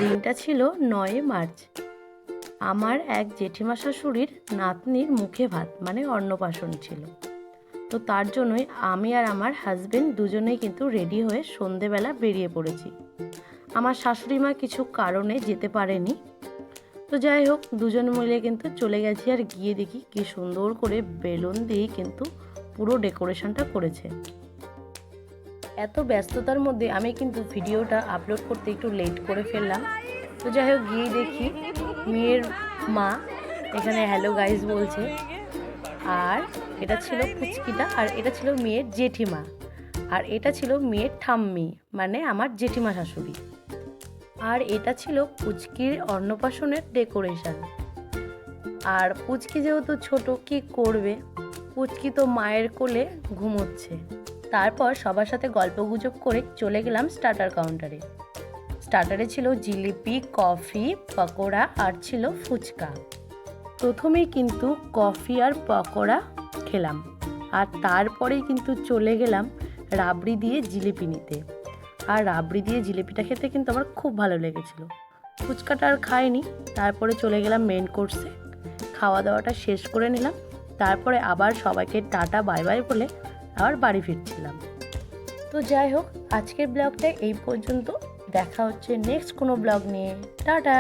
দিনটা ছিল ৯ মার্চ। আমার এক জেঠিমা শাশুড়ির নাতনির মুখে ভাত মানে অন্নপ্রাশন ছিল। তো তার জন্যই আমি আর আমার হাজবেন্ড দুজনেই কিন্তু রেডি হয়ে সন্ধেবেলা বেরিয়ে পড়েছি। আমার শাশুড়ি মা কিছু কারণে যেতে পারেনি। তো যাই হোক, দুজন মিলে কিন্তু চলে গেছি। আর গিয়ে দেখি কি সুন্দর করে বেলুন দিয়ে কিন্তু পুরো ডেকোরেশনটা করেছে। এত ব্যস্ততার মধ্যে আমি কিন্তু ভিডিওটা আপলোড করতে একটু লেট করে ফেললাম। তো যাই হোক, গিয়ে দেখি মেয়ের মা এখানে হ্যালো গাইস বলছে। আর এটা ছিল পুচকিটা, আর এটা ছিল মেয়ের জেঠিমা, আর এটা ছিল মেয়ের ঠাম্মি মানে আমার জেঠিমা শাশুড়ি। আর এটা ছিল পুচকির অন্নপ্রাশনের ডেকোরেশন। আর পুচকি যেহেতু ছোট, কি করবে, পুচকি তো মায়ের কোলে ঘুমোচ্ছে। তারপর সবার সাথে গল্পগুজব করে চলে গেলাম স্টার্টার কাউন্টারে। স্টার্টারে ছিল জিলিপি, কফি, পকোড়া আর ছিল ফুচকা। প্রথমেই কিন্তু কফি আর পকোড়া খেলাম, আর তারপরেই কিন্তু চলে গেলাম রাবড়ি দিয়ে জিলিপি নিতে। আর রাবড়ি দিয়ে জিলিপিটা খেতে কিন্তু আমার খুব ভালো লেগেছিল। ফুচকাটা আর খাইনি। তারপরে চলে গেলাম মেন কোর্সে, খাওয়া দাওয়াটা শেষ করে নিলাম। তারপরে আবার সবাইকে টাটা বাই বাই বলে আবার বাড়ি ফিরছিলাম। তো যাই হোক, আজকের ব্লগটা এই পর্যন্ত। দেখা হচ্ছে নেক্সট কোনো ব্লগ নিয়ে। টাটা।